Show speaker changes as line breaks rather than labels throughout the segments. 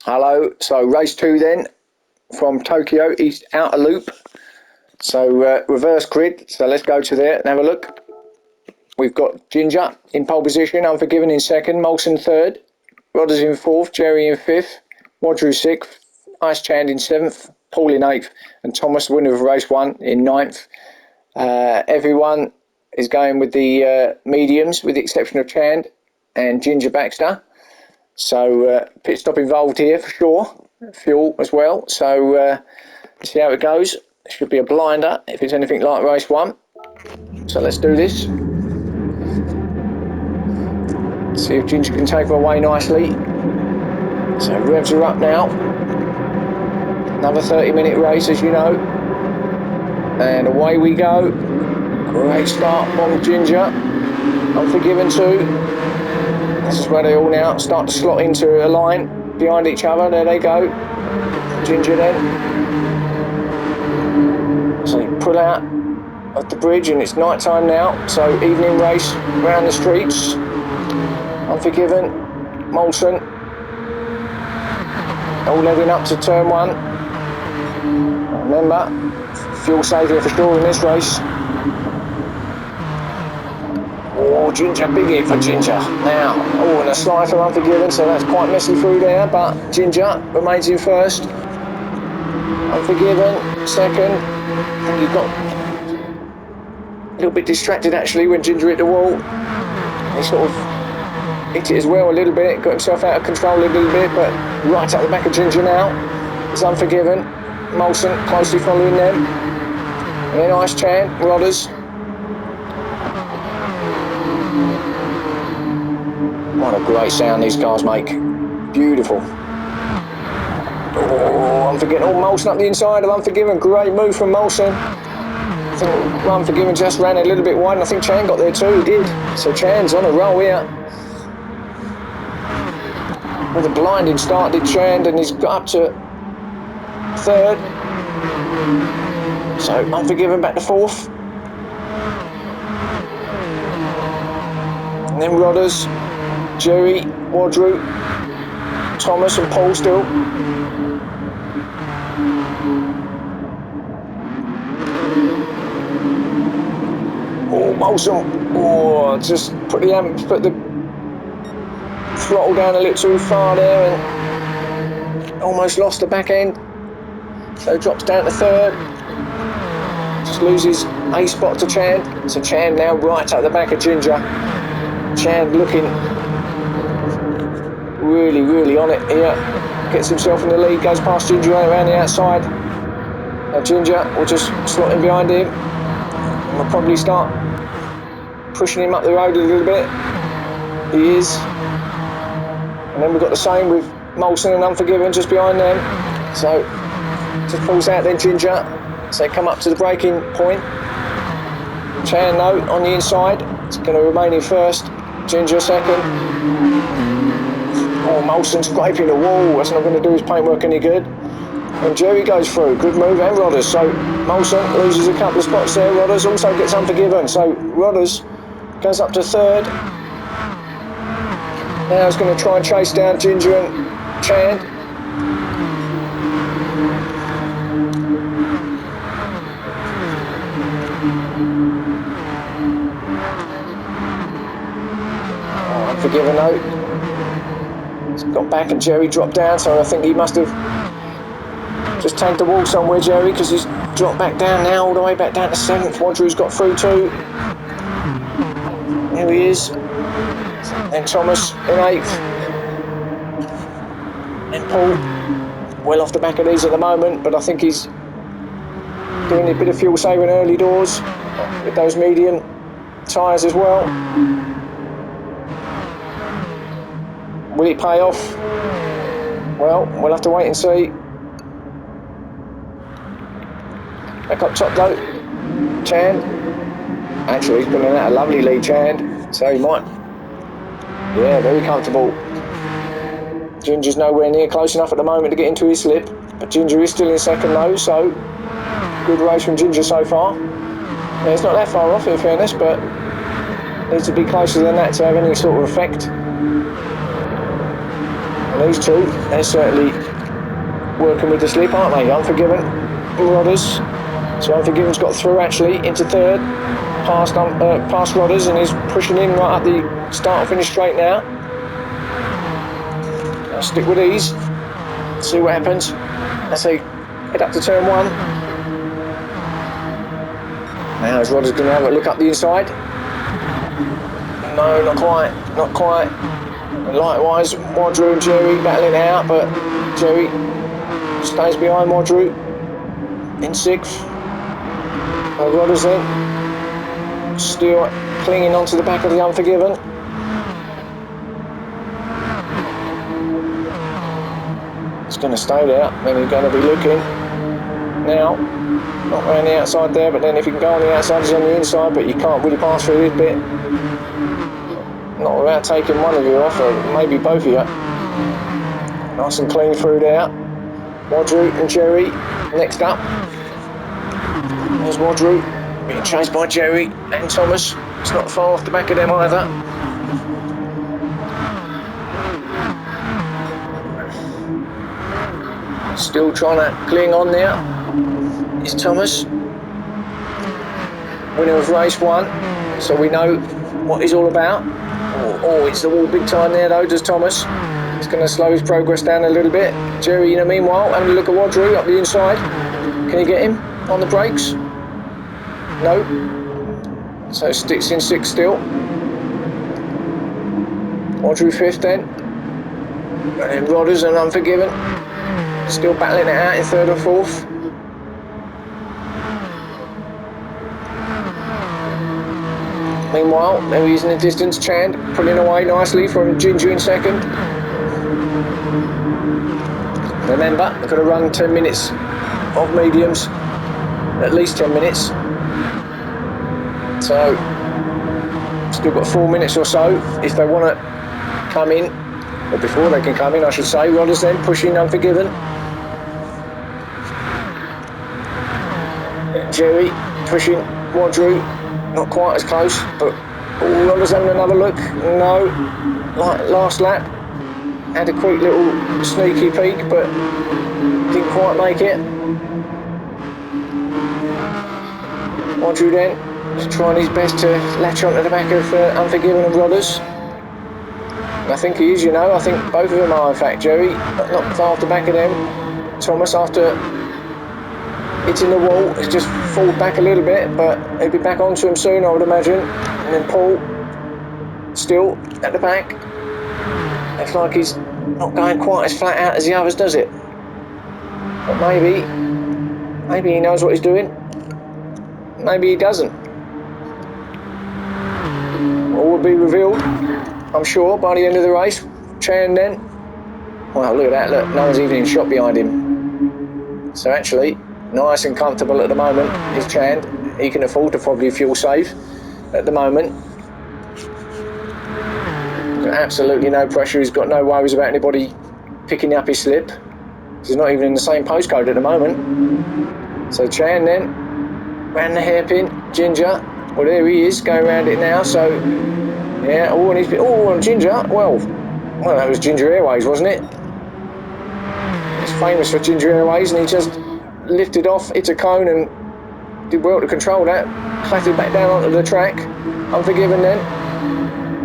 Hello, so race 2 then, from Tokyo East Outer Loop. So reverse grid, so let's go to there and have a look. We've got Ginger in pole position, Unforgiven in second, Molson third, Rodders in fourth, Jerry in fifth, Wadru sixth, Ice Chand in seventh, Paul in eighth, and Thomas, winner of race 1, in ninth. Everyone is going with the mediums, with the exception of Chand and Ginger Baxter. So pit stop involved here for sure, fuel as well. So let's see how it goes. It should be a blinder if it's anything like race 1. So let's do this. See if Ginger can take her away nicely. So revs are up now. Another 30-minute race, as you know. And away we go. Great start from Ginger. Unforgiven too. This is where they all now start to slot into a line behind each other. There they go. Ginger then. So you pull out of the bridge and it's night time now. So evening race around the streets. Unforgiven, Molson. All heading up to turn 1. Remember, fuel saving for sure in this race. Oh, Ginger, big hit for Ginger. Now, and a slide for Unforgiven, so that's quite messy through there, but Ginger remains in first. Unforgiven, second. He got a little bit distracted actually when Ginger hit the wall. He sort of hit it as well a little bit, got himself out of control a little bit, but right at the back of Ginger now is Unforgiven. Molson closely following them. And then Ice Chand, Rodders. What a great sound these cars make. Beautiful. Oh, Unforgiven. Oh, Molson up the inside of Unforgiven. Great move from Molson. I think Unforgiven just ran a little bit wide, and I think Chand got there too. He did. So Chand's on a roll here. With a blinding start did Chand, and he's got up to third. So Unforgiven back to fourth. And then Rodders, Jerry, Wadru, Thomas and Paul still. Oh, Molson. Oh, just put the throttle down a little too far there and almost lost the back end. So drops down to third. Just loses a spot to Chand. So Chand now right at the back of Ginger. Chand looking really on it here. Gets himself in the lead, goes past Ginger around the outside. Now Ginger will just slot in behind him. And will probably start pushing him up the road a little bit. He is. And then we've got the same with Molson and Unforgiven just behind them. So just pulls out then Ginger. So they come up to the braking point. Chand though on the inside. It's going to remain in first. Ginger second. Oh, Molson scraping the wall. That's not going to do his paintwork any good. And Jerry goes through. Good move, and Rodders. So Molson loses a couple of spots there. Rodders also gets Unforgiven. So Rodders goes up to third. Now he's going to try and chase down Ginger and Chand. Oh, Unforgiven though. He's got back and Jerry dropped down, so I think he must have just tagged the wall somewhere, Jerry, because he's dropped back down now, all the way back down to 7th. Wadru's got through too. Here he is. Then Thomas in 8th. And Paul, well off the back of these at the moment, but I think he's doing a bit of fuel saving early doors with those medium tyres as well. Will it pay off? Well, we'll have to wait and see. Back up top though, Chand. Actually, he's pulling out a lovely lead, Chand. So he might. Yeah, very comfortable. Ginger's nowhere near close enough at the moment to get into his slip. But Ginger is still in second though, so good race from Ginger so far. Yeah, it's not that far off in fairness, but needs to be closer than that to have any sort of effect. And these two, they're certainly working with the slip, aren't they? Unforgiven, Rodders. So Unforgiven's got through actually into third, past Rodders, and he's pushing in right up the start and finish straight now. I'll stick with these, see what happens. As they head up to turn one. Now is Rodders going to have a look up the inside? No, not quite, not quite. And likewise, Wadru and Jerry battling it out, but Jerry stays behind Wadru in sixth. Rodders then still clinging onto the back of the Unforgiven. It's going to stay there, then he's going to be looking now, not around the outside there, but then if you can go on the outside, he's on the inside, but you can't really pass through this bit. Not without taking one of you off, or maybe both of you. Nice and clean through there. Wadru and Jerry next up. There's Wadru being chased by Jerry and Thomas. It's not far off the back of them either. Still trying to cling on there is Thomas. Winner of race one, so we know what he's all about. Oh, it's the wall big time there though, does Thomas. It's going to slow his progress down a little bit. Jerry, in the meanwhile, having a look at Wadru up the inside. Can he get him on the brakes? No. So sticks in sixth still. Wadru fifth then. And then Rodders and Unforgiven. Still battling it out in third and fourth. Meanwhile, there he is in the distance, Chand pulling away nicely from Ginger in second. Remember, they've got to run 10 minutes of mediums, at least 10 minutes. So, still got 4 minutes or so if they want to come in, or before they can come in, I should say. Rodders then pushing Unforgiven. Jerry pushing Wadru, not quite as close, but Rodders having another look. No, like last lap, had a quick little sneaky peek, but didn't quite make it. Wadru then just trying his best to latch onto the back of Unforgiven and Rodders. And I think he is, you know. I think both of them are, in fact. Jerry not far off the back of them. Thomas, after hitting the wall, he's just fallen back a little bit, but he'll be back onto him soon, I would imagine. And then Paul still at the back. Looks like he's not going quite as flat out as the others, does it? But maybe he knows what he's doing. Maybe he doesn't. All will be revealed, I'm sure, by the end of the race. Chand then. Wow, look at that, look, no one's even in shot behind him. So actually, nice and comfortable at the moment is Chand. He can afford to probably fuel save at the moment. Got absolutely no pressure, he's got no worries about anybody picking up his slip. He's not even in the same postcode at the moment. So Chand then ran the hairpin. Ginger, well there he is, going around it now, so yeah, and Ginger, well that was Ginger Airways, wasn't it? He's famous for Ginger Airways, and he just lifted off, hit a cone and did well to control that, clattered back down onto the track. Unforgiven then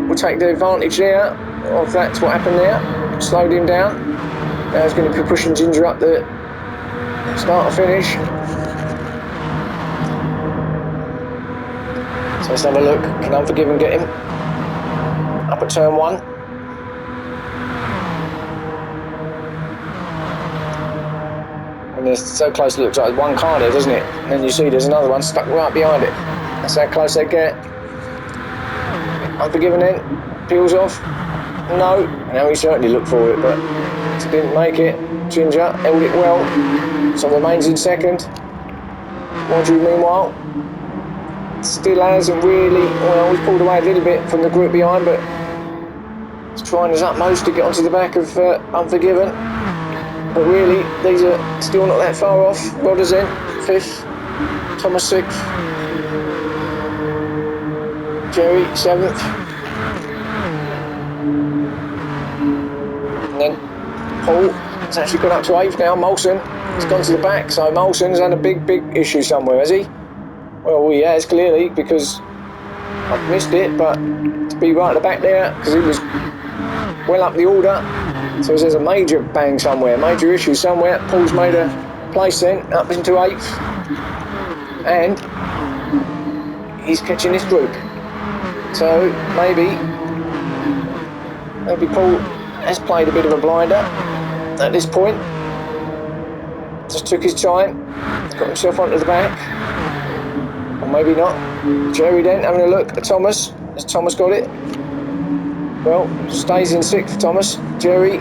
will take the advantage there of that's what happened there, slowed him down. Now he's going to be pushing Ginger up the start to finish. So let's have a look. Can Unforgiven get him up at turn one? And it's so close, it looks like one car there, doesn't it? And then you see there's another one stuck right behind it. That's how close they get. Unforgiven then, peels off. No, now he certainly looked for it, but didn't make it. Ginger held it well, so remains in second. Wadru meanwhile still hasn't really, well, he's pulled away a little bit from the group behind, but he's trying his utmost to get onto the back of Unforgiven. But really, these are still not that far off. Rodders in, 5th, Thomas 6th, Jerry 7th, and then Paul has actually gone up to 8th now. Molson has gone to the back, so Molson's had a big issue somewhere, has he? Well, he has clearly, because I've missed it, but to be right at the back there, because he was well up the order, so there's a major bang somewhere, major issue somewhere. Paul's made a place then, up into 8th, and he's catching this group. So maybe Paul has played a bit of a blinder at this point. Just took his time, got himself onto the back, or maybe not. Jerry then having a look at Thomas. Has Thomas got it? Well, stays in 6th, Thomas. Jerry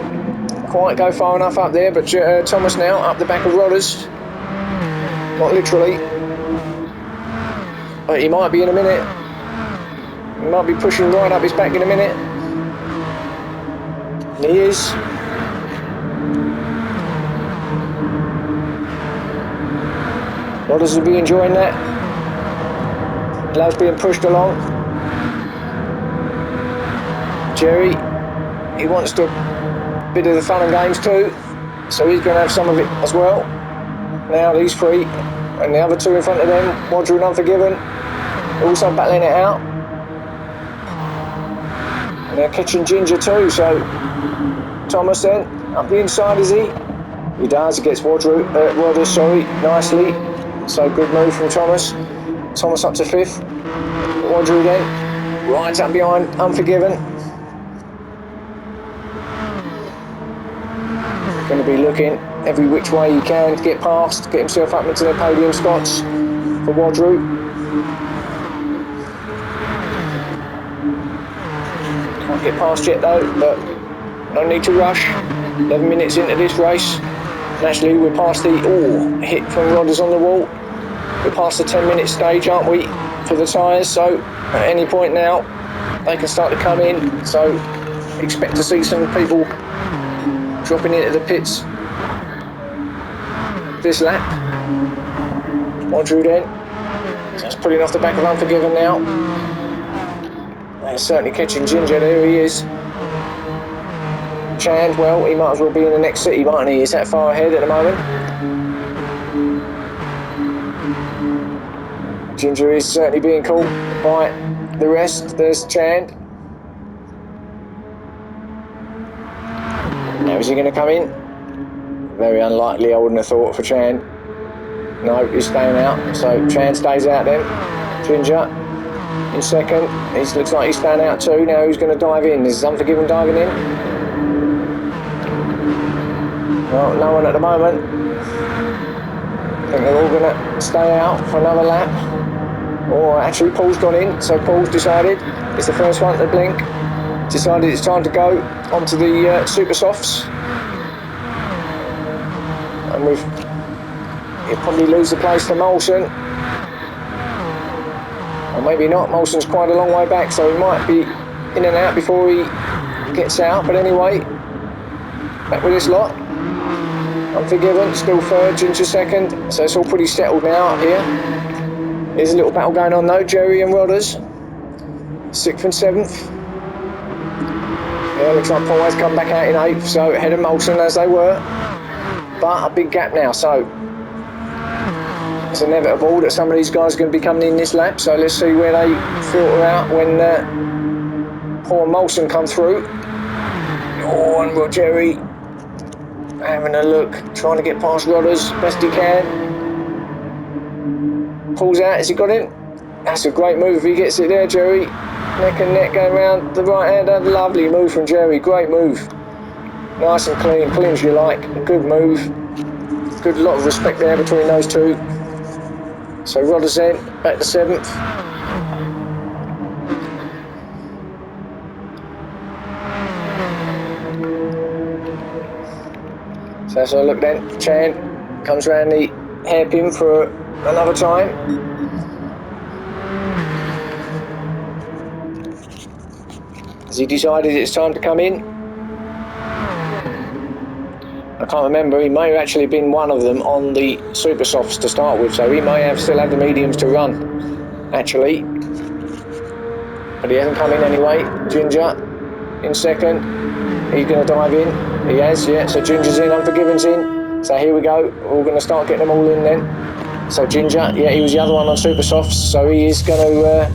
quite go far enough up there, but Thomas now up the back of Rodders. Not literally, but he might be in a minute. He might be pushing right up his back in a minute. And he is. Rodders will be enjoying that. Love's being pushed along. Jerry, he wants to bit of the fun and games too, so he's going to have some of it as well. Now these 3 and the other 2 in front of them, Wadru and Unforgiven, also battling it out. And they're catching Ginger too, so Thomas then, up the inside is he? He does, he gets Rodders, sorry, nicely. So good move from Thomas. Thomas up to 5th. Wadru then, right up behind Unforgiven. Going to be looking every which way he can to get past, get himself up into their podium spots for Wadru. Can't get past yet though, but no need to rush. 11 minutes into this race. Naturally, we're past the hit from Rodders on the wall. We're past the 10-minute stage, aren't we, for the tyres? So at any point now, they can start to come in. So expect to see some people dropping into the pits this lap. Wadru then, just pulling off the back of Unforgiven now. They're certainly catching Ginger, there he is. Chand, well, he might as well be in the next city, mightn't he? He's that far ahead at the moment. Ginger is certainly being caught by the rest. There's Chand. Now is he going to come in? Very unlikely, I wouldn't have thought, for Chand. No, he's staying out. So Chand stays out then. Ginger in 2nd. He looks like he's staying out too. Now who's going to dive in? Is Unforgiven diving in? Well, no one at the moment. I think they're all going to stay out for another lap. Or actually, Paul's gone in. So Paul's decided, it's the first one to blink. Decided it's time to go onto the super softs, and he'll probably lose the place to Molson, or maybe not. Molson's quite a long way back, so he might be in and out before he gets out. But anyway, back with this lot. Unforgiven, still 3rd, Ginger 2nd, so it's all pretty settled now up here. There's a little battle going on though. Jerry and Rodders, 6th and 7th. Yeah, looks like Paul has come back out in 8th, so ahead of Molson as they were. But a big gap now, so it's inevitable that some of these guys are going to be coming in this lap, so let's see where they filter out when Paul and Molson come through. Oh, and well, Jerry having a look, trying to get past Rodders best he can. Pulls out, has he got him? That's a great move if he gets it there, Jerry. Neck and neck going round the right hand. A lovely move from Jerry, great move. Nice and clean as you like. A good move. Good lot of respect there between those two. So Rodders then, back to 7th. So let's have a look then. Chan comes round the hairpin for another time. Has he decided it's time to come in? I can't remember, he may have actually been one of them on the super softs to start with, so he may have still had the mediums to run, actually. But he hasn't come in anyway. Ginger in 2nd. He's going to dive in. He has, yeah. So Ginger's in, Unforgiven's in. So here we go. We're going to start getting them all in then. So Ginger, yeah, he was the other one on Super Softs. So he is going to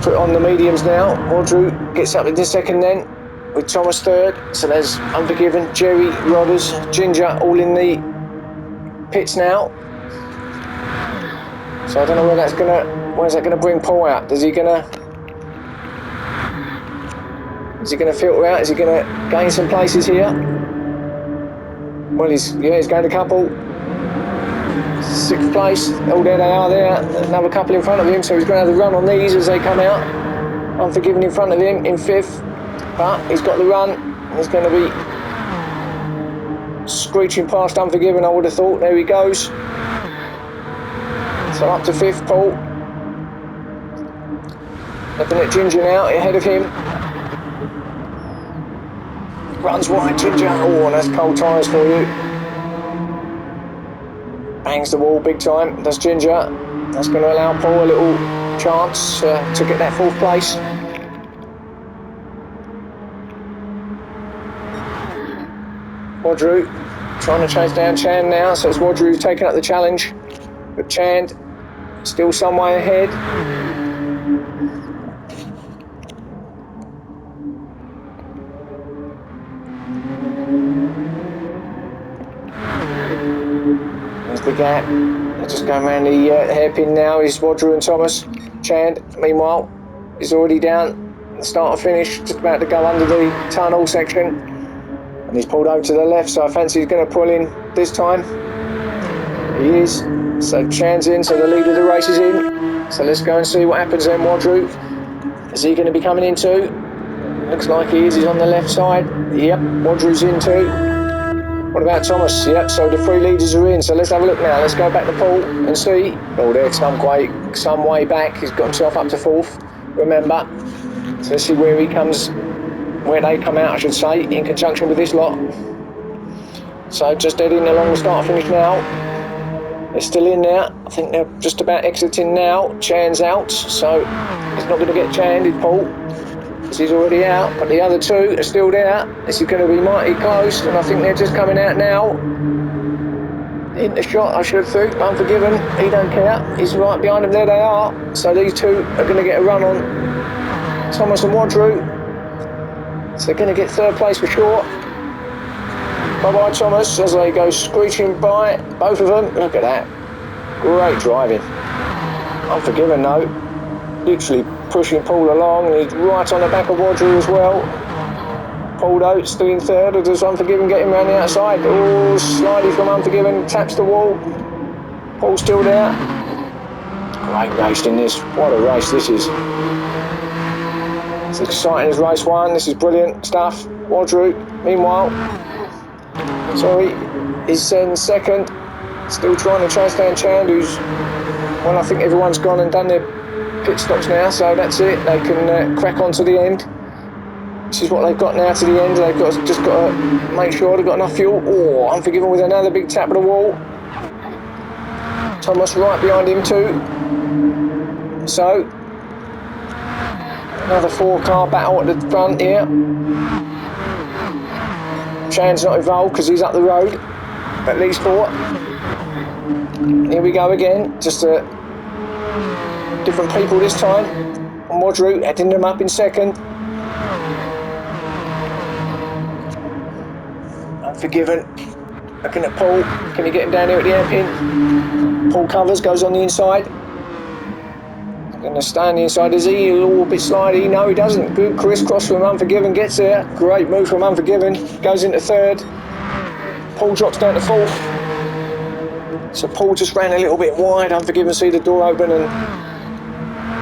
put on the mediums now. Audrey gets up in the second then, with Thomas third. So there's Unforgiven, Jerry, Rodders, Ginger all in the pits now. So I don't know where that's gonna, where's that gonna bring Paul out? Is he gonna filter out? Is he gonna gain some places here? Well, he's gained a couple. 6th place. Oh, there they are there. Another couple in front of him, so he's gonna have the run on these as they come out. Unforgiven in front of him in 5th, but he's got the run. He's gonna be screeching past Unforgiven, I would have thought. There he goes. So up to 5th, Paul. Looking at Ginger now, ahead of him. Runs wide, Ginger. Oh, and that's cold tyres for you. Bangs the wall big time, does Ginger. That's going to allow Paul a little chance to get that 4th place. Wadru trying to chase down Chan now, so it's Wadru taking up the challenge. But Chan still some way ahead. There's the gap. They're just going around the hairpin now. Is Wadru and Thomas. Chan, meanwhile, is already down the start or finish, just about to go under the tunnel section. And he's pulled over to the left, so I fancy he's going to pull in this time. He is. So Chan's in, so the leader of the race is in. So let's go and see what happens then, Wadru. Is he going to be coming in too? Looks like he is. He's on the left side. Yep, Wadru's in too. What about Thomas? Yep, so the 3 leaders are in. So let's have a look now. Let's go back to Paul and see. Oh, there's some way back. He's got himself up to 4th. Remember. So let's see where he comes, where they come out, I should say, in conjunction with this lot. So just heading along the start finish now. They're still in there. I think they're just about exiting now. Chan's out, so he's not going to get Chan, is Paul, because he's already out. But the other 2 are still there. This is going to be mighty close, and I think they're just coming out now. In the shot, I should think. Unforgiven, he don't care. He's right behind them. There they are. So these 2 are going to get a run on Thomas and Wadru. So they're going to get 3rd place for sure. Bye-bye Thomas, as they go screeching by, both of them. Look at that. Great driving. Unforgiven though. Literally pushing Paul along, and he's right on the back of Wadru as well. Paul though, still in 3rd, or does Unforgiven get him around the outside? Oh, slidey from Unforgiven, taps the wall. Paul's still there. Great race in this. What a race this is. It's exciting as race 1. This is brilliant stuff. Wadru, meanwhile, he's in 2nd, still trying to chase down Chan, who's, well, I think everyone's gone and done their pit stops now, so that's it. They can crack on to the end. This is what they've got now to the end. They've just got to make sure they've got enough fuel. Oh, Unforgiven with another big tap of the wall. Thomas right behind him too. So, another 4-car battle at the front here. Chan's not involved because he's up the road. At least 4. Here we go again. Just different people this time. And Wadru heading them up in 2nd. Unforgiven. Looking at Paul. Can he get him down here at the hairpin? Paul covers, goes on the inside. Going to stay on the inside. Is he a little bit slidey? No, he doesn't. Good crisscross from Unforgiven. Gets there. Great move from Unforgiven. Goes into 3rd. Paul drops down to 4th. So Paul just ran a little bit wide. Unforgiven see the door open and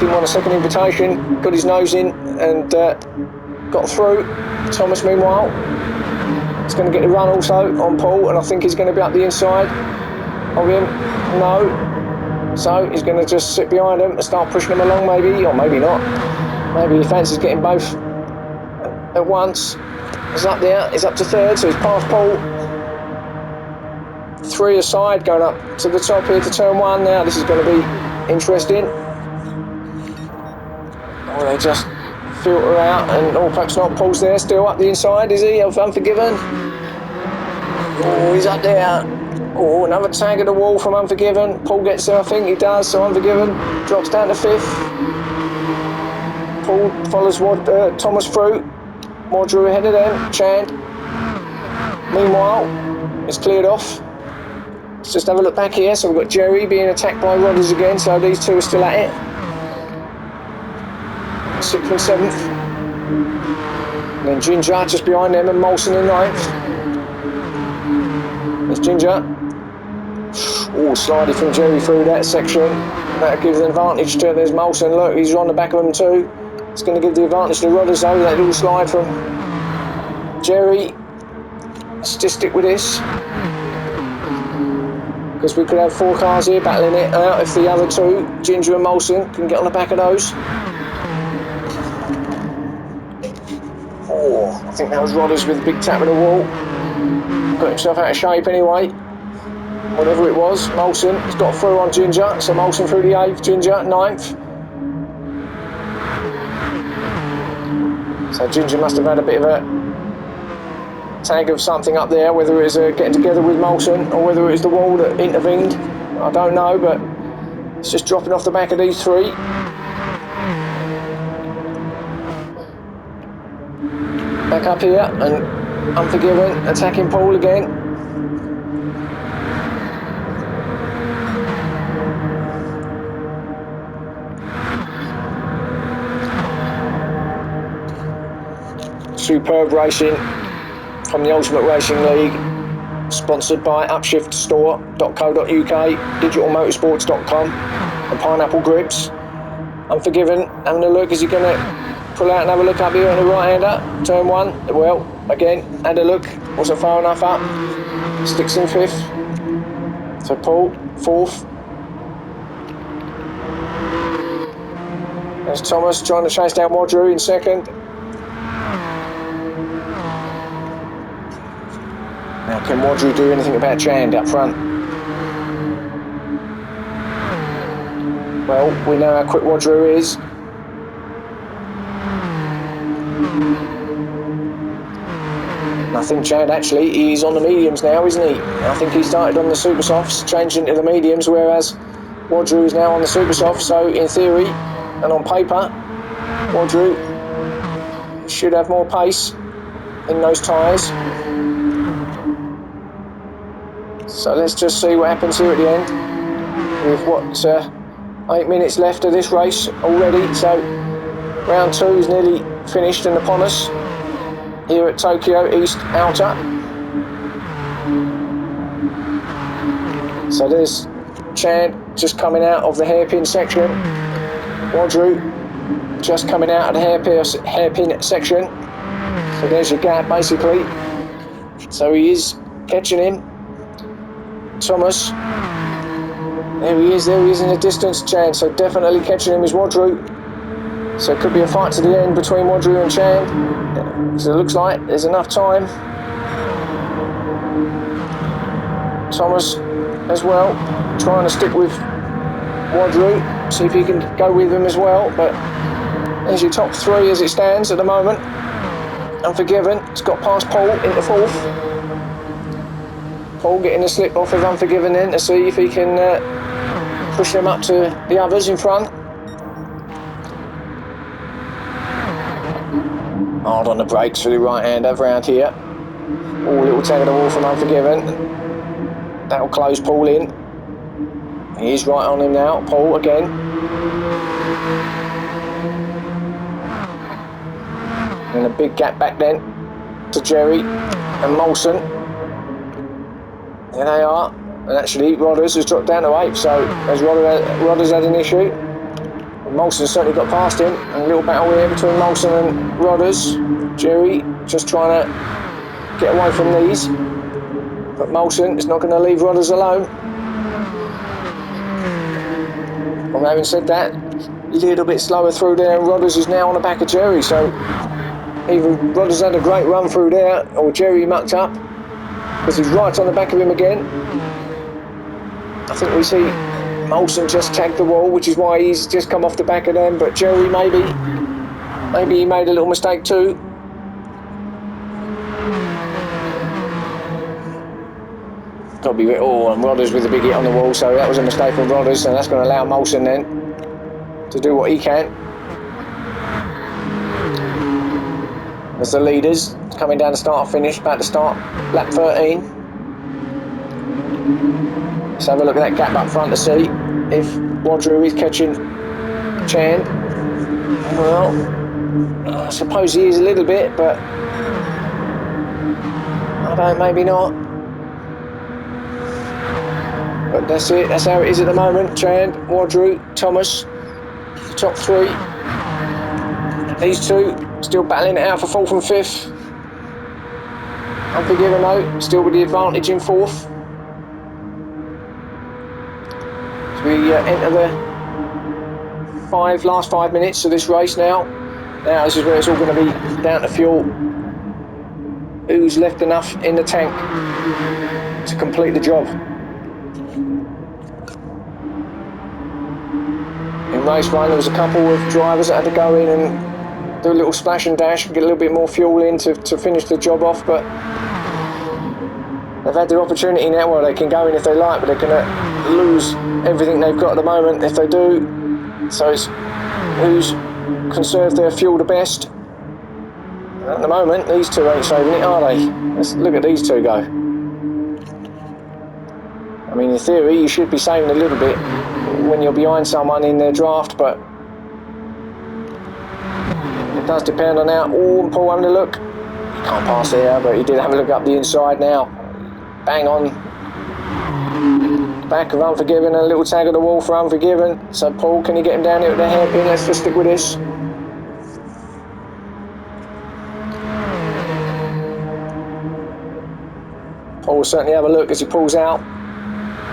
didn't want a second invitation. Got his nose in and got through. Thomas, meanwhile, is going to get the run also on Paul, and I think he's going to be up the inside of him. No. So he's going to just sit behind him and start pushing them along, maybe, or maybe not. Maybe he fancies getting both at once. He's up there. He's up to 3rd, so he's past Paul. 3 aside, going up to the top here to turn 1 now. This is going to be interesting. Oh, they're just filter out, and perhaps not. Paul's there still up the inside, is he, of Unforgiven? Oh, he's up there. Oh, another tag at the wall from Unforgiven. Paul gets there, I think he does, so Unforgiven drops down to 5th. Paul follows Thomas through. Drew ahead of them, Chand. Meanwhile, it's cleared off. Let's just have a look back here. So we've got Jerry being attacked by Rodders again, so these two are still at it. 6th and 7th. And then Ginger just behind them, and Molson in 9th. There's Ginger. Oh, sliding from Jerry through that section. That gives an advantage to, there's Molson. Look, he's on the back of them too. It's going to give the advantage to Rodders though, that little slide from Jerry. Let's just stick with this, because we could have 4 cars here battling it out if the other two, Ginger and Molson, can get on the back of those. Oh, I think that was Rodders with a big tap at the wall. Got himself out of shape anyway. Whatever it was, Molson has got through on Ginger, so Molson through the 8th, Ginger 9th. So Ginger must have had a bit of a tag of something up there, whether it was getting together with Molson or whether it was the wall that intervened. I don't know, but it's just dropping off the back of these 3. Back up here, and Unforgiven attacking Paul again. Superb racing from the Ultimate Racing League, sponsored by upshiftstore.co.uk, digitalmotorsports.com, and Pineapple Grips. Unforgiven having a look. Is he going to pull out and have a look up here on the right-hander? Turn 1. Well, again, had a look. Wasn't far enough up. Sticks in 5th. So Paul, 4th. There's Thomas trying to chase down Drew in 2nd. Now, can Drew do anything about Chand up front? Well, we know how quick Drew is. And I think Chand actually, he's on the mediums now, isn't he? I think he started on the super softs, changed into the mediums, whereas Drew is now on the super soft. So in theory and on paper, Drew should have more pace in those tyres. So let's just see what happens here at the end. With 8 minutes left of this race already. So round 2 is nearly finished and upon us here at Tokyo East Outer. So there's Chand just coming out of the hairpin section. Drew just coming out of the hairpin section. So there's your gap basically. So he is catching him. Thomas, there he is in the distance, Chand, so definitely catching him is Drew. So it could be a fight to the end between Drew and Chand. So it looks like there's enough time. Thomas as well, trying to stick with Drew, see if he can go with him as well, but there's your top 3 as it stands at the moment. Unforgiven, it's got past Paul into 4th. Paul getting a slip off of Unforgiven then to see if he can push them up to the others in front. Hard on the brakes for the right-hander round here. Oh, little tag of the wall from Unforgiven. That'll close Paul in. He is right on him now, Paul again. And a big gap back then to Jerry and Molson. There they are, and actually Rodders has dropped down to 8th, so as Rodders had an issue. And Molson certainly got past him, and a little battle here between Molson and Rodders. Jerry just trying to get away from these, but Molson is not going to leave Rodders alone. And having said that, a little bit slower through there, and Rodders is now on the back of Jerry, so either Rodders had a great run through there, or Jerry mucked up, because he's right on the back of him again. I think we see Molson just tagged the wall, which is why he's just come off the back of them, but Jerry maybe Maybe he made a little mistake too. Got to be... Oh, and Rodders with a big hit on the wall, so that was a mistake from Rodders, and that's going to allow Molson then to do what he can. As the leaders coming down the start finish, about to start lap 13. Let's have a look at that gap up front to see if Wadru is catching Chan. Well, I suppose he is a little bit, but I don't, maybe not. But that's it, that's how it is at the moment. Chan, Wadru, Thomas, the top three. These two still battling it out for 4th and 5th. Unforgiven though, still with the advantage in 4th. So we enter the last 5 minutes of this race now. Now this is where it's all going to be down to fuel. Who's left enough in the tank to complete the job. In race 1 there was a couple of drivers that had to go in and do a little splash and dash and get a little bit more fuel in to finish the job off, but they've had their opportunity now. Well, they can go in if they like, but they're going to lose everything they've got at the moment if they do. So it's who's conserved their fuel the best. At the moment, these two ain't saving it, are they? Let's look at these two go. I mean, in theory, you should be saving a little bit when you're behind someone in their draft, but it does depend on how. Oh, Paul having a look. He can't pass there, but he did have a look up the inside now. Bang on. Back of Unforgiven, a little tag of the wall for Unforgiven. So Paul, can you get him down here with the hairpin? Let's just stick with this. Paul will certainly have a look as he pulls out.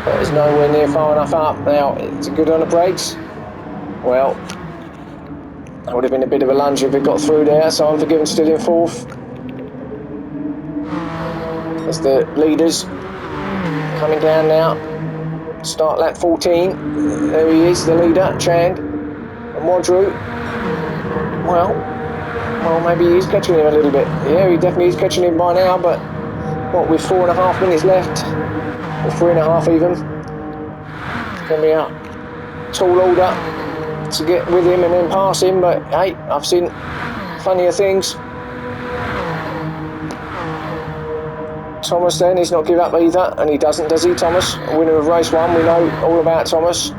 But it's nowhere near far enough up. Now, is it good on the brakes? Well, that would have been a bit of a lunge if it got through there, so Unforgiven still in 4th. As the leaders coming down now. Start lap 14. There he is, the leader, Chand. And Wadru. Well, maybe he's catching him a little bit. Yeah, he definitely is catching him by now, but what, with 4.5 minutes left, or 3.5 even, it's going to be a tall order to get with him and then pass him, but hey, I've seen funnier things. Thomas then, he's not give up either, and he doesn't, does he, Thomas? A winner of race 1, we know all about Thomas.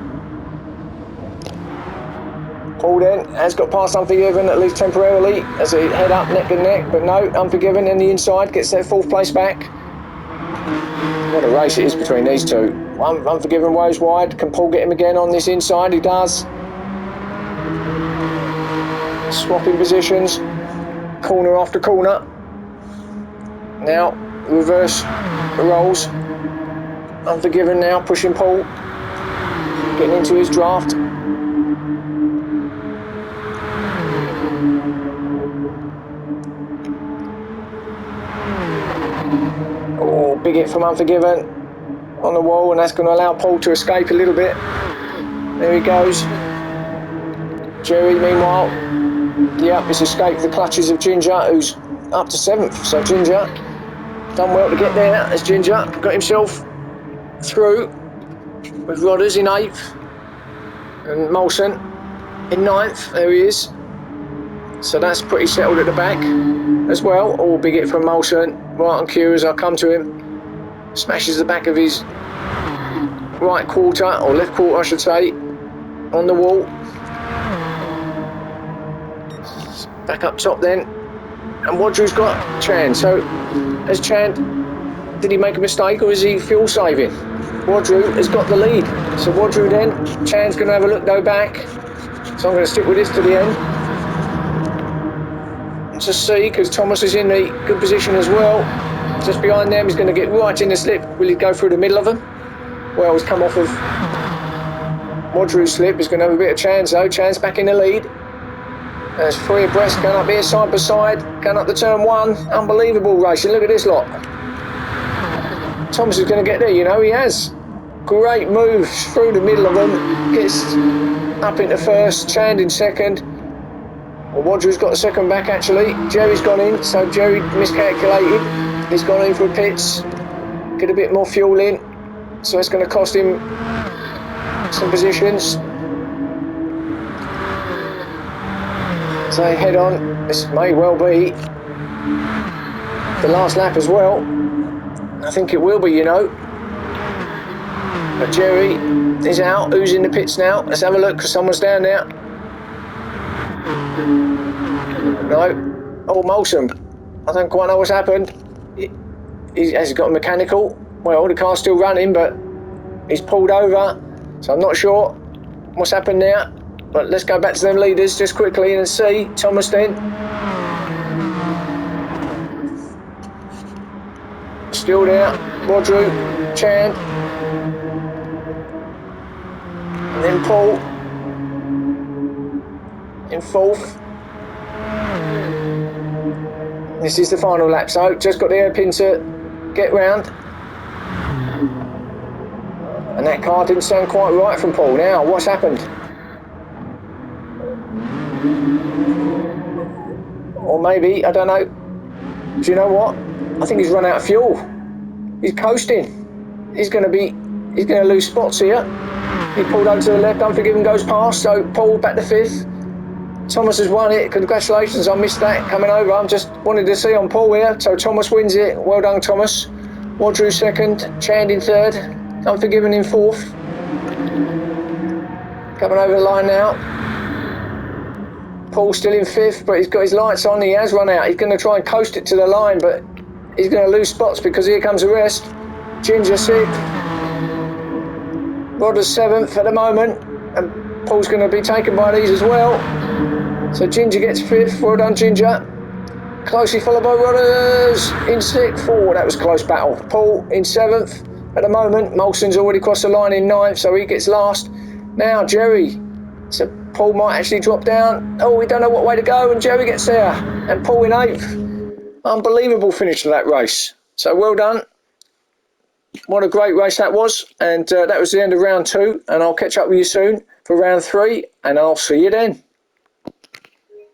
Paul then has got past Unforgiven, at least temporarily, as they head up neck and neck, but no, Unforgiven in the inside gets their 4th place back. What a race it is between these two. Unforgiven woes wide, can Paul get him again on this inside? He does. Swapping positions, corner after corner. Now, reverse rolls. Unforgiven now, pushing Paul, getting into his draft. Oh, big hit from Unforgiven on the wall, and that's going to allow Paul to escape a little bit. There he goes. Jerry, meanwhile, yep, has escaped the clutches of Ginger, who's up to 7th. So Ginger done well to get there, as Ginger got himself through with Rodders in 8th and Molson in 9th. There he is. So that's pretty settled at the back as well. Oh, big hit from Molson, right on cue as I come to him. Smashes the back of his right quarter, or left quarter I should say, on the wall. Back up top then, and Wadru's got Chan. So has Chan, did he make a mistake or is he fuel saving? Wadru has got the lead. So Wadru then, Chan's going to have a look, go back. So I'm going to stick with this to the end. To see, because Thomas is in the good position as well. Just behind them, he's going to get right in the slip. Will he go through the middle of them? Well, he's come off of Wadru's slip. He's going to have a bit of chance though. Chance back in the lead. There's 3 abreast going up here side by side, going up the turn 1. Unbelievable racing. Look at this lot. Thomas is going to get there, you know, he has. Great move through the middle of them. Gets up into 1st, Chand in 2nd. Well, Roger's got the second back actually. Jerry's gone in, so Jerry miscalculated. He's gone in for pits. Get a bit more fuel in, so it's going to cost him some positions. So head on. This may well be the last lap as well. I think it will be, you know. But Jerry is out. Who's in the pits now? Let's have a look, because someone's down there. No. Oh, Molson. I don't quite know what's happened. Has he got a mechanical? Well, the car's still running, but he's pulled over. So I'm not sure what's happened there. But let's go back to them leaders just quickly and see. Thomas then. Still there. Rodru, Chan. And then Paul in fourth. This is the final lap, so just got the hairpin to get round. And that car didn't sound quite right from Paul. Now, what's happened? Or maybe, I don't know. Do you know what? I think he's run out of fuel. He's coasting. He's going to lose spots here. He pulled over to the left, Unforgiven goes past, so Paul back to fifth. Thomas has won it, congratulations, I missed that coming over. I'm just wanted to see on Paul here, so Thomas wins it, well done Thomas. Wadru second, Chand in third, Unforgiven in fourth. Coming over the line now. Paul still in fifth, but he's got his lights on, he has run out. He's going to try and coast it to the line, but he's going to lose spots because here comes the rest. Ginger sixth. Rodder's seventh at the moment, and Paul's going to be taken by these as well. So Ginger gets fifth, well done Ginger. Closely followed by Rodders in sixth. Oh, that was a close battle. Paul in seventh at the moment. Molson's already crossed the line in ninth, so he gets last. Now Jerry. So Paul might actually drop down. Oh, we don't know what way to go, and Jerry gets there. And Paul in eighth. Unbelievable finish to that race. So well done. What a great race that was. And that was the end of round 2. And I'll catch up with you soon for round 3. And I'll see you then.